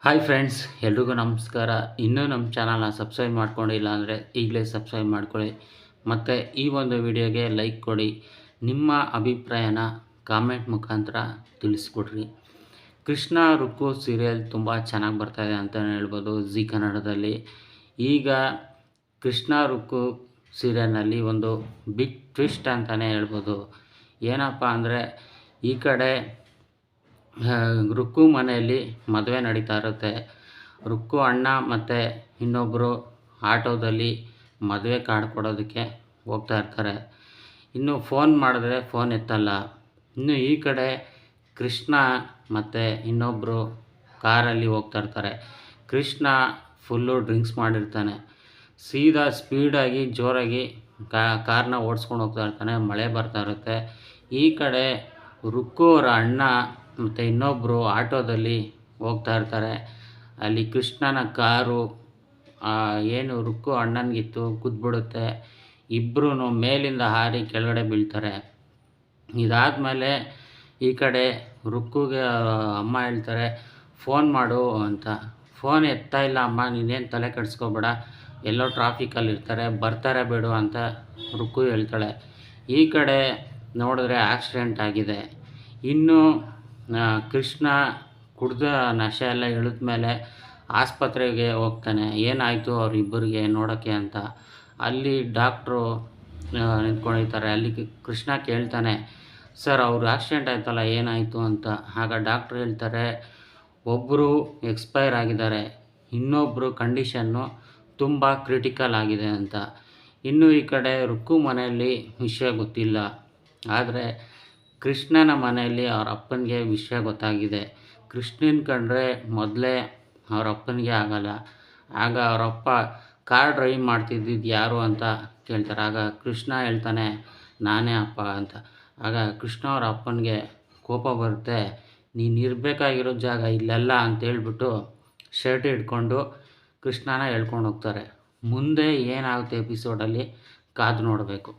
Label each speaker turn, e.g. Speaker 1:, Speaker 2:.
Speaker 1: Hi friends, ಎಲ್ರಿಗೂ ನಮಸ್ಕಾರ. ಇನ್ನೂ ನಮ್ಮ ಚಾನಲ್ನ ಸಬ್ಸ್ಕ್ರೈಬ್ ಮಾಡ್ಕೊಂಡಿಲ್ಲ ಅಂದರೆ ಈಗಲೇ ಸಬ್ಸ್ಕ್ರೈಬ್ ಮಾಡ್ಕೊಳ್ಳಿ. ಮತ್ತು ಈ ಒಂದು ವಿಡಿಯೋಗೆ ಲೈಕ್ ಕೊಡಿ. ನಿಮ್ಮ ಅಭಿಪ್ರಾಯನ ಕಾಮೆಂಟ್ ಮುಖಾಂತರ ತಿಳಿಸ್ಕೊಡ್ರಿ. ಕೃಷ್ಣ ರುಕ್ಕು ಸೀರಿಯಲ್ ತುಂಬ ಚೆನ್ನಾಗಿ ಬರ್ತಾಯಿದೆ ಅಂತಲೇ ಹೇಳ್ಬೋದು ಜಿ ಕನ್ನಡದಲ್ಲಿ. ಈಗ ಕೃಷ್ಣ ರುಕ್ಕು ಸೀರಿಯಲ್ನಲ್ಲಿ ಒಂದು ಬಿಗ್ ಟ್ವಿಸ್ಟ್ ಅಂತಲೇ ಹೇಳ್ಬೋದು. ಏನಪ್ಪ ಅಂದರೆ, ಈ ಕಡೆ ರುಕ್ಕು ಮನೆಯಲ್ಲಿ ಮದುವೆ ನಡೀತಾ ಇರುತ್ತೆ. ರುಕ್ಕು ಅಣ್ಣ ಮತ್ತು ಇನ್ನೊಬ್ಬರು ಆಟೋದಲ್ಲಿ ಮದುವೆ ಕಾರ್ಡ್ ಕೊಡೋದಕ್ಕೆ ಹೋಗ್ತಾ ಇರ್ತಾರೆ. ಇನ್ನು ಫೋನ್ ಮಾಡಿದ್ರೆ ಫೋನ್ ಎತ್ತಲ್ಲ. ಇನ್ನು ಈ ಕಡೆ ಕೃಷ್ಣ ಮತ್ತು ಇನ್ನೊಬ್ಬರು ಕಾರಲ್ಲಿ ಹೋಗ್ತಾ ಇರ್ತಾರೆ. ಕೃಷ್ಣ ಫುಲ್ಲು ಡ್ರಿಂಕ್ಸ್ ಮಾಡಿರ್ತಾನೆ. ಸೀದಾ ಸ್ಪೀಡಾಗಿ ಜೋರಾಗಿ ಕಾರ್ನ ಓಡಿಸ್ಕೊಂಡು ಹೋಗ್ತಾ ಇರ್ತಾನೆ. ಮಳೆ ಬರ್ತಾ ಇರುತ್ತೆ. ಈ ಕಡೆ ರುಕ್ಕು ಅವರ ಅಣ್ಣ ಮತ್ತು ಇನ್ನೊಬ್ಬರು ಆಟೋದಲ್ಲಿ ಹೋಗ್ತಾ ಇರ್ತಾರೆ. ಅಲ್ಲಿ ಕೃಷ್ಣನ ಕಾರು ಏನು ರುಕ್ಕು ಅಣ್ಣನಿಗಿತ್ತು ಗುದ್ಬಿಡುತ್ತೆ. ಇಬ್ಬರೂ ಮೇಲಿಂದ ಹಾರಿ ಕೆಳಗಡೆ ಬೀಳ್ತಾರೆ. ಇದಾದಮೇಲೆ ಈ ಕಡೆ ರುಕ್ಕುಗೆ ಅಮ್ಮ ಹೇಳ್ತಾರೆ, ಫೋನ್ ಮಾಡು ಅಂತ. ಫೋನ್ ಎತ್ತಾ ಇಲ್ಲ ಅಮ್ಮ, ನೀನೇನು ತಲೆ ಕೆಡಿಸ್ಕೋಬೇಡ, ಎಲ್ಲೋ ಟ್ರಾಫಿಕಲ್ಲಿ ಇರ್ತಾರೆ, ಬರ್ತಾರೆ ಬಿಡು ಅಂತ ರುಕ್ಕು ಹೇಳ್ತಾಳೆ. ಈ ಕಡೆ ನೋಡಿದ್ರೆ ಆಕ್ಸಿಡೆಂಟ್ ಆಗಿದೆ. ಇನ್ನು ಕೃಷ್ಣ ಕುಡ್ದ ನಶೆ ಎಲ್ಲ ಇಳಿದ ಮೇಲೆ ಆಸ್ಪತ್ರೆಗೆ ಹೋಗ್ತಾನೆ. ಏನಾಯಿತು ಅವರಿಬ್ಬರಿಗೆ ನೋಡೋಕ್ಕೆ ಅಂತ. ಅಲ್ಲಿ ಡಾಕ್ಟ್ರು ನಿಂತ್ಕೊಂಡಿರ್ತಾರೆ. ಅಲ್ಲಿ ಕೃಷ್ಣ ಕೇಳ್ತಾನೆ, ಸರ್ ಅವ್ರು ಆಕ್ಸಿಡೆಂಟ್ ಆಯ್ತಲ್ಲ ಏನಾಯಿತು ಅಂತ. ಆಗ ಡಾಕ್ಟ್ರು ಹೇಳ್ತಾರೆ, ಒಬ್ಬರು ಎಕ್ಸ್ಪೈರ್ ಆಗಿದ್ದಾರೆ, ಇನ್ನೊಬ್ಬರು ಕಂಡೀಷನ್ನು ತುಂಬ ಕ್ರಿಟಿಕಲ್ ಆಗಿದೆ ಅಂತ. ಇನ್ನು ಈ ಕಡೆ ರುಕ್ಕು ಮನೆಯಲ್ಲಿ ವಿಷಯ ಗೊತ್ತಿಲ್ಲ. ಆದರೆ ಕೃಷ್ಣನ ಮನೆಯಲ್ಲಿ ಅವ್ರ ಅಪ್ಪನಿಗೆ ವಿಷಯ ಗೊತ್ತಾಗಿದೆ. ಕೃಷ್ಣನ ಕಂಡ್ರೆ ಮೊದಲೇ ಅವ್ರ ಅಪ್ಪನಿಗೆ ಆಗಲ್ಲ. ಆಗ ಅವರಪ್ಪ ಕಾರ್ ಡ್ರೈವ್ ಮಾಡ್ತಿದ್ದಿದ್ದು ಯಾರು ಅಂತ ಕೇಳ್ತಾರೆ. ಆಗ ಕೃಷ್ಣ ಹೇಳ್ತಾನೆ, ನಾನೇ ಅಪ್ಪ ಅಂತ. ಆಗ ಕೃಷ್ಣ ಅವ್ರ ಅಪ್ಪನಿಗೆ ಕೋಪ ಬರುತ್ತೆ. ನೀನು ಇರಬೇಕಾಗಿರೋ ಜಾಗ ಇಲ್ಲೆಲ್ಲ ಅಂತೇಳ್ಬಿಟ್ಟು ಶರ್ಟ್ ಹಿಡ್ಕೊಂಡು ಕೃಷ್ಣನ ಹೇಳ್ಕೊಂಡು ಹೋಗ್ತಾರೆ. ಮುಂದೆ ಏನಾಗುತ್ತೆ ಎಪಿಸೋಡಲ್ಲಿ ಕಾದು ನೋಡಬೇಕು.